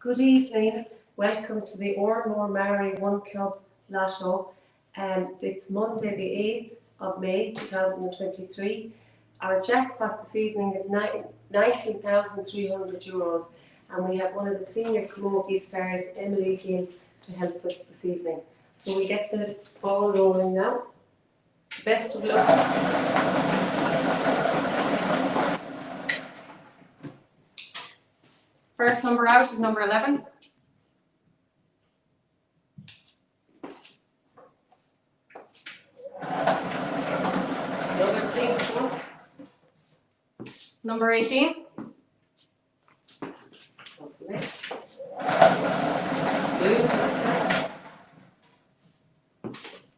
Good evening. Welcome to the Oranmore-Maree One Club Lotto. It's Monday the 8th of May 2023. Our jackpot this evening is €19,300 and we have one of the senior Camogie stars, Emily Gill, to help us this evening. So we get the ball rolling now. Best of luck. First number out is number 11. Another pink one. Number 18. Okay. Blue this time.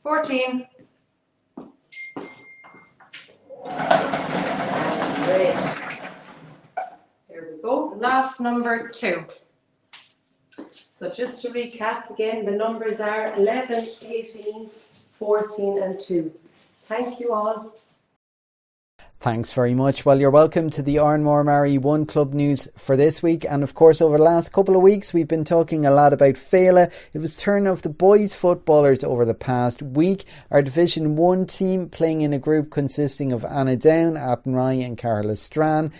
14. Red. There we go. Last number 2. So just to recap again, the numbers are 11, 18, 14 and 2. Thank you all. Thanks very much. Well, you're welcome to the Oranmore-Maree One Club News for this week. And of course, over the last couple of weeks, we've been talking a lot about Féile. It was turn of the boys footballers over the past week. Our Division 1 team playing in a group consisting of Down, Athenry and Carlisle.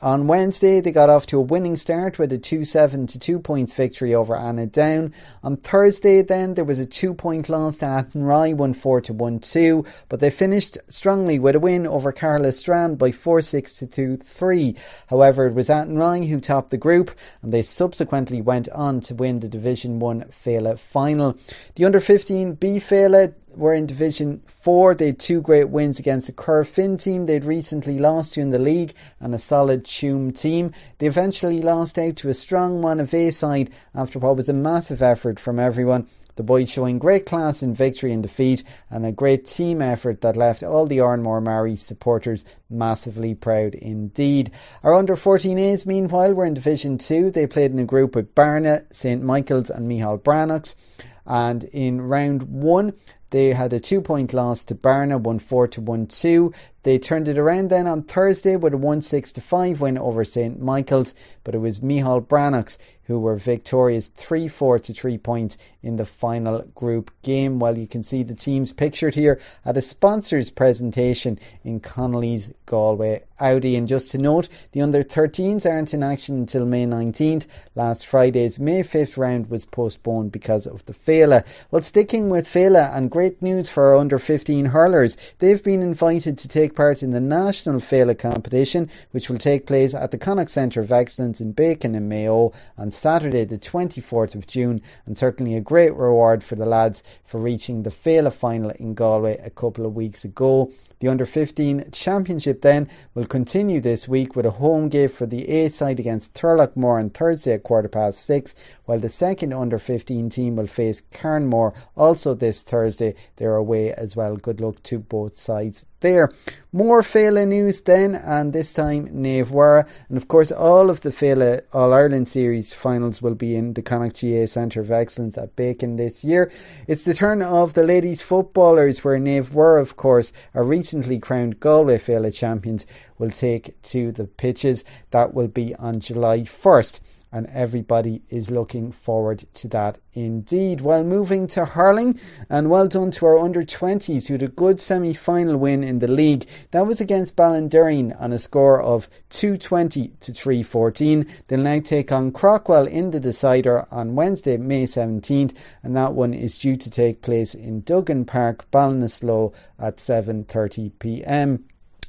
On Wednesday, they got off to a winning start with a 2-7 to 2 points victory over Down. On Thursday, then, there was a 2-point loss to Athenry, 1-4 to 1-2, but they finished strongly with a win over Carlisle by 4-6 to 2-3. However, it was Athenry who topped the group, and they subsequently went on to win the Division 1 Féile final. The Under-15 B Féile were in Division 4. They had 2 great wins against a Finn team they'd recently lost to in the league and a solid Tuam team. They eventually lost out to a strong Monavea side after what was a massive effort from everyone. The boys showing great class in victory and defeat and a great team effort that left all the Oranmore-Maree supporters massively proud indeed. Our under-14As meanwhile were in Division 2. They played in a group with Barna, St Michael's and Micheál Brannocks, and in round 1 they had a 2-point loss to Barna, 1-4 to 1-2. They turned it around then on Thursday with a 1-6 to 5 win over St Michael's, but it was Micheál Brannocks who were victorious 3-4 to 3 points in the final group game. Well, you can see the teams pictured here at a sponsors presentation in Connolly's Galway Audi. And just to note, the under-13s aren't in action until May 19th. Last Friday's May 5th round was postponed because of the Féile. Well, sticking with Féile, and great news for our under-15 hurlers. They've been invited to take part in the National Féile competition, which will take place at the Connacht Centre of Excellence in Bacon in Mayo on Saturday the 24th of June, and certainly a great reward for the lads for reaching the Féile final in Galway a couple of weeks ago. The Under-15 Championship then will continue this week with a home game for the A side against Thurlockmore on Thursday at 6:15, while the second Under-15 team will face Carnmore also this Thursday. They're away as well. Good luck to both sides there. More Féile news then, and this time Naomh Mhuire, and of course all of the Féile All-Ireland Series finals will be in the Connacht GAA Centre of Excellence at Bacon this year. It's the turn of the ladies footballers, where Naomh Mhuire, of course, a recently crowned Galway Féile champions, will take to the pitches. That will be on July 1st. And everybody is looking forward to that indeed. Well, moving to hurling, and well done to our under-20s who had a good semi-final win in the league. That was against Ballinderreen on a score of 220 to 314. They'll now take on Crockwell in the decider on Wednesday, May 17th, and that one is due to take place in Duggan Park, Ballinasloe at 7:30 p.m.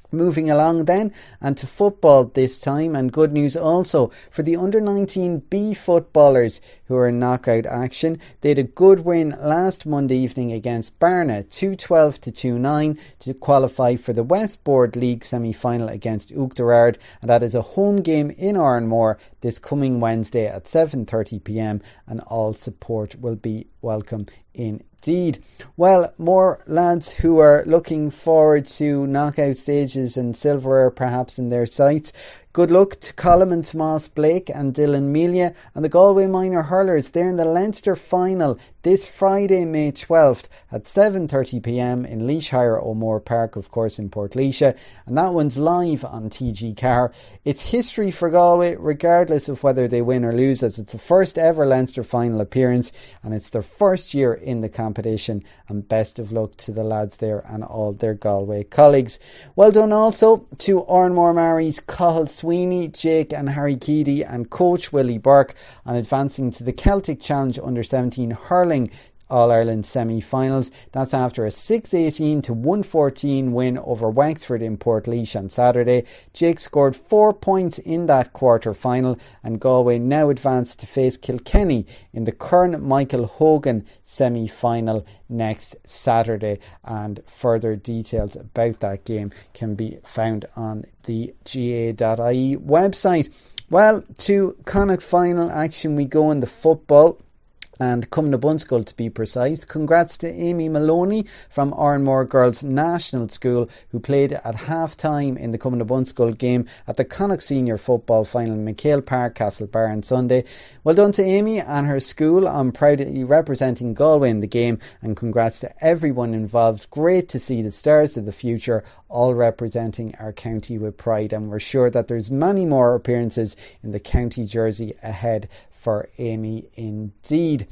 Moving along then, and to football this time, and good news also for the under-19 B footballers who are in knockout action. They had a good win last Monday evening against Barna, 2-12 to 2-9, to qualify for the Westboard League semi-final against Uachtarard, and that is a home game in Oranmore this coming Wednesday at 7:30 p.m, and all support will be welcome indeed. Well, more lads who are looking forward to knockout stages and silverware perhaps in their sights. Good luck to Colm and Tomas Blake and Dylan Melia and the Galway Minor Hurlers. They're in the Leinster Final this Friday, May 12th at 7:30pm in Laois O'Moore Park, of course, in Portlaoise. And that one's live on TG Car. It's history for Galway, regardless of whether they win or lose, as it's the first ever Leinster Final appearance and it's their first year in the competition. And best of luck to the lads there and all their Galway colleagues. Well done also to Oranmore-Mare's Cathal Sweeney, Jake and Harry Keady and coach Willie Burke on advancing to the Celtic Challenge Under-17 Hurling All-Ireland semi-finals. That's after a 6-18 to 1-14 win over Wexford in Portlaoise on Saturday. Jake scored 4 points in that quarter-final and Galway now advanced to face Kilkenny in the Kern Michael Hogan semi-final next Saturday, and further details about that game can be found on the GAA.ie website. Well, to Connacht Final action we go in the football. And Cumna Bunskull, to be precise. Congrats to Amy Maloney from Oranmore Girls National School, who played at half-time in the Cumna Bunskull game at the Connacht Senior Football Final in McHale Park, Castlebar on Sunday. Well done to Amy and her school on proudly representing Galway in the game, and congrats to everyone involved. Great to see the stars of the future all representing our county with pride, and we're sure that there's many more appearances in the county jersey ahead for Amy indeed.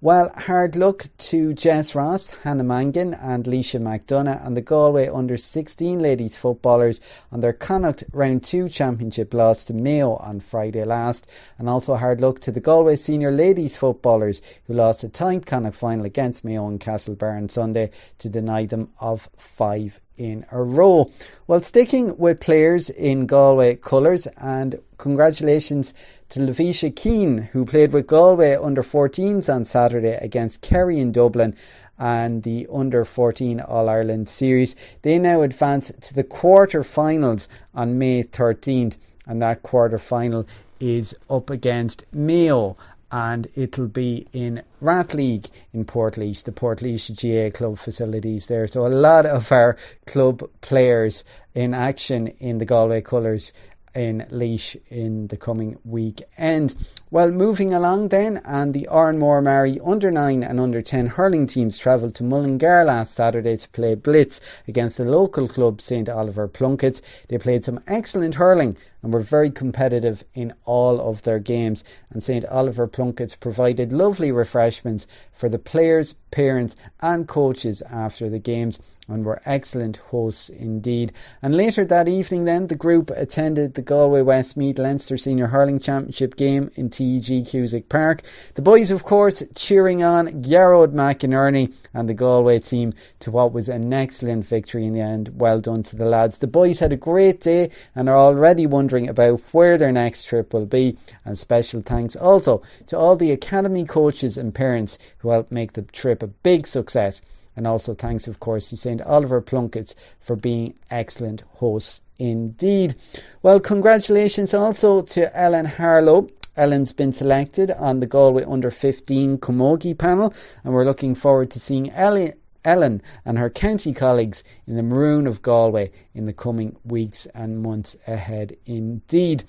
Well, hard luck to Jess Ross, Hannah Mangan and Leisha McDonough and the Galway Under-16 ladies footballers on their Connacht Round 2 Championship loss to Mayo on Friday last. And also hard luck to the Galway senior ladies footballers who lost a tight Connacht final against Mayo in Castlebar on Sunday to deny them of 5 in a row. Well, sticking with players in Galway colours, and congratulations to Lavisha Keane, who played with Galway Under-14s on Saturday against Kerry in Dublin and the Under-14 All-Ireland Series. They now advance to the quarter-finals on May 13th, and that quarter-final is up against Mayo, and it'll be in Rathleague in Portlaoise, the Portlaoise GAA club facilities there. So a lot of our club players in action in the Galway colours in Laois in the coming weekend. Well, moving along then, and the Oranmore-Maree Under-9 and Under-10 hurling teams travelled to Mullingar last Saturday to play Blitz against the local club St Oliver Plunkets. They played some excellent hurling and were very competitive in all of their games, and St Oliver Plunkets provided lovely refreshments for the players, parents and coaches after the games, and were excellent hosts indeed. And later that evening then, the group attended the Galway Westmeath Leinster Senior Hurling Championship game in TEG Cusack Park. The boys, of course, cheering on Gearoid McInerney and the Galway team to what was an excellent victory in the end. Well done to the lads. The boys had a great day and are already wondering about where their next trip will be. And special thanks also to all the academy coaches and parents who helped make the trip a big success. And also thanks, of course, to St Oliver Plunkets for being excellent hosts indeed. Well, congratulations also to Ellen Harlow. Ellen's been selected on the Galway Under-15 Camogie panel, and we're looking forward to seeing Ellen and her county colleagues in the Maroon of Galway in the coming weeks and months ahead indeed.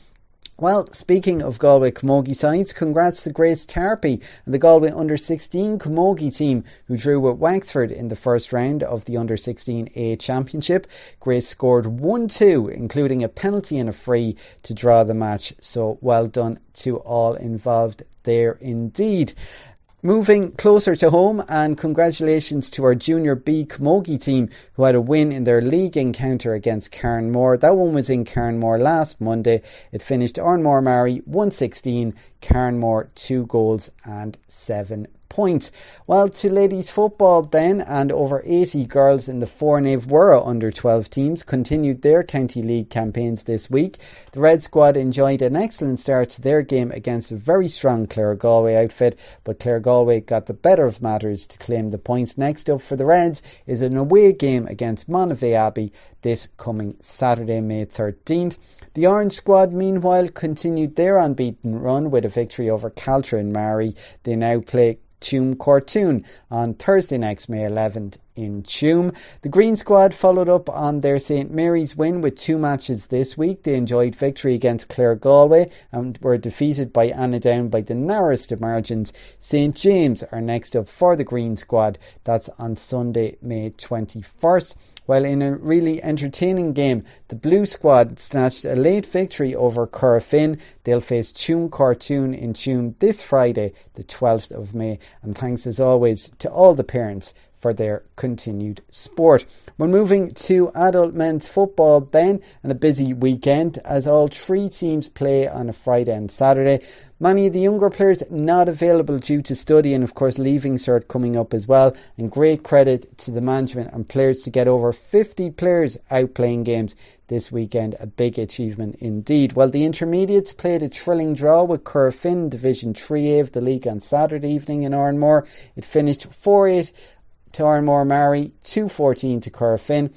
Well, speaking of Galway Camogie sides, congrats to Grace Tarpey and the Galway Under-16 Camogie team who drew with Wexford in the first round of the Under-16 A Championship. Grace scored 1-2, including a penalty and a free to draw the match. So well done to all involved there indeed. Moving closer to home, and congratulations to our Junior B Camogie team who had a win in their league encounter against Carnmore. That one was in Carnmore last Monday. It finished Oranmore-Maree 1-16, Carnmore 2 goals and 7 points. Well, to ladies football then, and over 80 girls in the four Naomh Mhuire under-12 teams continued their county league campaigns this week. The Red Squad enjoyed an excellent start to their game against a very strong Clare Galway outfit, but Clare Galway got the better of matters to claim the points. Next up for the Reds is an away game against Monavea Abbey this coming Saturday, May 13th. The Orange Squad, meanwhile, continued their unbeaten run with a victory over Caltra in Mary. They now play Tuam Cortoon on Thursday next, May 11th in Tuam. The Green squad followed up on their St Mary's win with 2 matches this week. They enjoyed victory against Clare Galway and were defeated by Annadown by the narrowest of margins. St James are next up for the Green squad. That's on Sunday, May 21st. While in a really entertaining game, the Blue squad snatched a late victory over Corofin. They'll face Tuam Cortoon in Tuam this Friday, the 12th of May. And thanks as always to all the parents for their continued support. We're moving to adult men's football then, and a busy weekend as all 3 teams play on a Friday and Saturday. Many of the younger players not available due to study, and of course Leaving Cert coming up as well, and great credit to the management and players to get over 50 players out playing games this weekend. A big achievement indeed. Well, the intermediates played a thrilling draw with Corofin, Division 3A of the league on Saturday evening in Oranmore. It finished 4-8 to Oranmore-Maree, 2-14 to Corofin.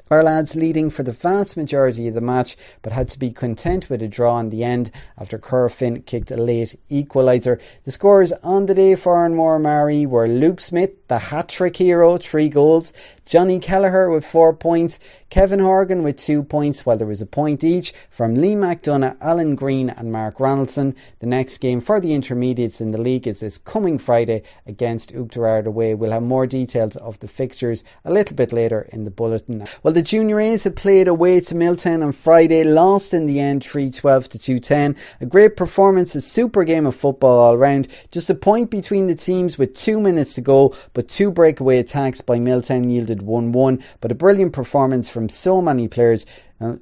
Our lads leading for the vast majority of the match, but had to be content with a draw in the end after Corofin kicked a late equaliser. The scorers on the day for Oranmore-Maree were Luke Smith, the hat-trick hero, 3 goals, Johnny Kelleher with 4 points, Kevin Horgan with 2 points, while there was a point each from Lee McDonough, Alan Green and Mark Ronaldson. The next game for the intermediates in the league is this coming Friday against Uachtarard away. We'll have more details of the fixtures a little bit later in the bulletin. Well, the Junior A's had played away to Milltown on Friday, lost in the end 3-12 to 2-10. A great performance, a super game of football all round. Just a point between the teams with 2 minutes to go, but 2 breakaway attacks by Milltown yielded 1-1. But a brilliant performance from so many players,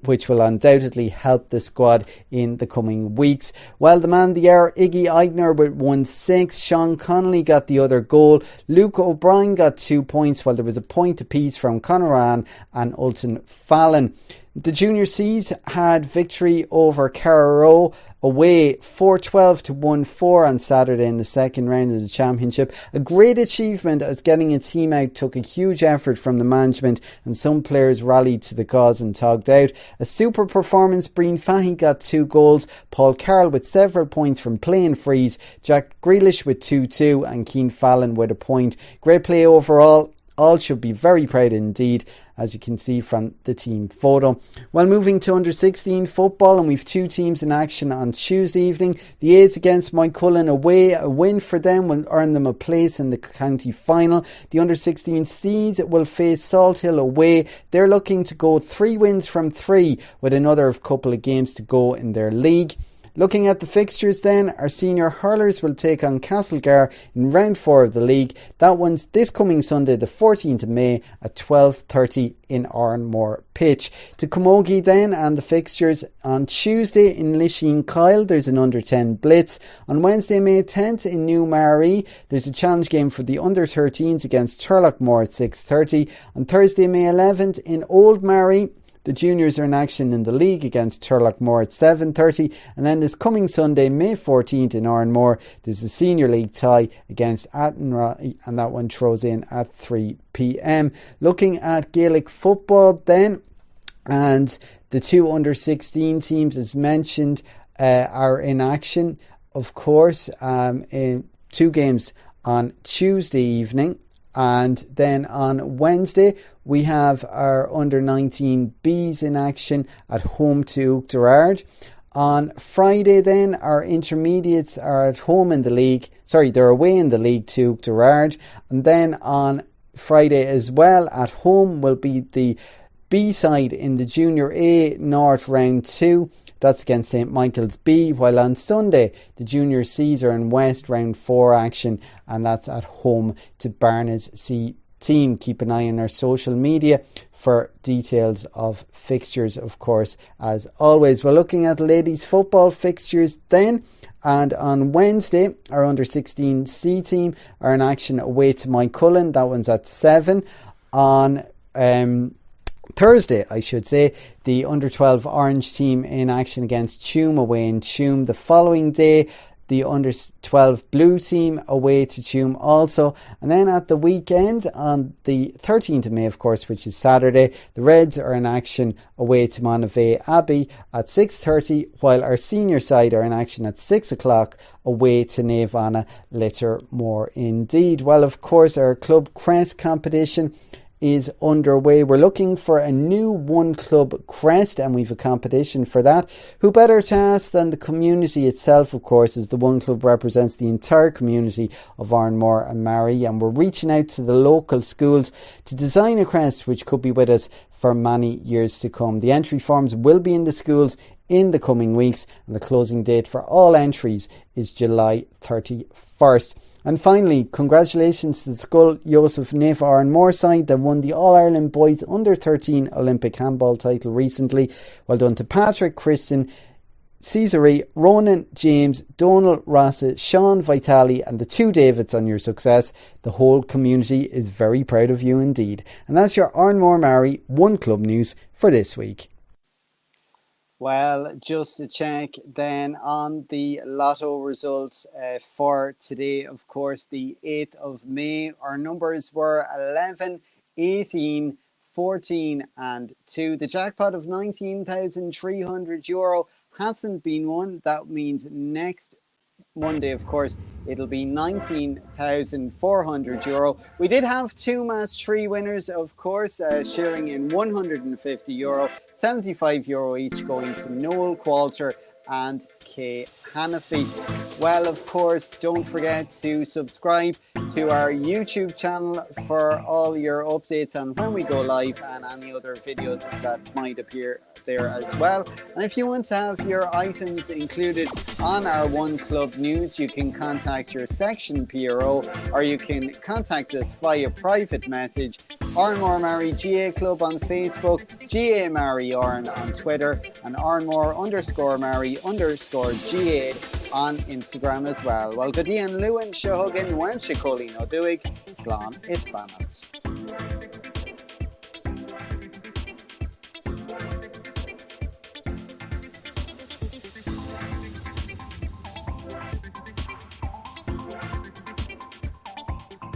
which will undoubtedly help the squad in the coming weeks. While the man the hour, Iggy Eigner with 1-6, Sean Connolly got the other goal, Luke O'Brien got 2 points, while there was a point apiece from Conaran and Ulton Fallon. The Junior C's had victory over Carrow away 4-12 to 1-4 on Saturday in the second round of the championship. A great achievement as getting a team out took a huge effort from the management, and some players rallied to the cause and togged out. A super performance, Breen Fahy got 2 goals, Paul Carroll with several points from playing frees, Jack Grealish with 2-2 and Keane Fallon with a point. Great play overall. All should be very proud indeed, as you can see from the team photo. Well, moving to under 16 football, and we've 2 teams in action on Tuesday evening. The A's against Moycullen away. A win for them will earn them a place in the county final. The under 16 C's will face Salt Hill away. They're looking to go 3 wins from 3 with another couple of games to go in their league. Looking at the fixtures then, our senior hurlers will take on Castlegar in round 4 of the league. That one's this coming Sunday, the 14th of May at 12:30 in Oranmore pitch. To Camogie then, and the fixtures on Tuesday in Lisheen Kyle, there's an under 10 blitz. On Wednesday, May 10th in Naomh Mhuire, there's a challenge game for the under 13s against Turlockmore at 6:30. On Thursday, May 11th in Old Mary, the juniors are in action in the league against Turlockmore at 7:30, and then this coming Sunday, May 14th in Oranmore, there's a senior league tie against Attenborough, and that one throws in at 3 p.m. Looking at Gaelic football then, and the 2 under 16 teams as mentioned are in action, of course, in 2 games on Tuesday evening. And then on Wednesday, we have our under-19 Bs in action at home to Uachtarard. On Friday then, our intermediates are at home in the league. They're away in the league to Uachtarard. And then on Friday as well, at home will be the B side in the Junior A North round 2. That's against St Michael's B, while on Sunday the Junior C's are in West round 4 action, and that's at home to Barnes C team. Keep an eye on our social media for details of fixtures, of course, as always. We're looking at ladies football fixtures then, and on Wednesday our under 16 C team are in action away to Moycullen. That one's at 7. On Thursday, I should say, the under 12 Orange team in action against Tuam away in Tuam. The following day, the under-12 blue team away to Tuam also. And then at the weekend, on the 13th of May, of course, which is Saturday, the Reds are in action away to Monavea Abbey at 6:30, while our senior side are in action at 6 o'clock away to Naomh Mhuire indeed. Well, of course, our club crest competition is underway. We're looking for a new One Club crest, and we've a competition for that. Who better to ask than the community itself, of course, as the One Club represents the entire community of Oranmore-Maree, and we're reaching out to the local schools to design a crest which could be with us for many years to come. The entry forms will be in the schools in the coming weeks, and the closing date for all entries is July 31st. And finally, congratulations to the Skull Joseph Naomh Oranmore side that won the All-Ireland Boys Under 13 Olympic handball title recently. Well done to Patrick, Christian, Cesare, Ronan, James, Donal, Rassa, Sean, Vitali and the two Davids on your success. The whole community is very proud of you indeed. And that's your Oranmore-Maree One Club news for this week. Well, just to check then on the lotto results for today, of course, the 8th of May. Our numbers were 11, 18, 14 and 2. The jackpot of €19,300 hasn't been won. That means next Monday, of course, it'll be €19,400. We did have two match 3 winners, of course, sharing in €150, €75 each going to Noel Qualter and Kay Hannafy. Well, of course, don't forget to subscribe to our YouTube channel for all your updates on when we go live and any other videos that might appear there as well. And if you want to have your items included on our One Club news, you can contact your section PRO, or you can contact us via private message. Oranmore-Maree GAA Club on Facebook, GAA Maree Oran on Twitter, and Oranmore_Maree_GAA on Instagram as well. Well, Godian Lewin Shahugan Wenshikoli Noduig, Slán is Banat.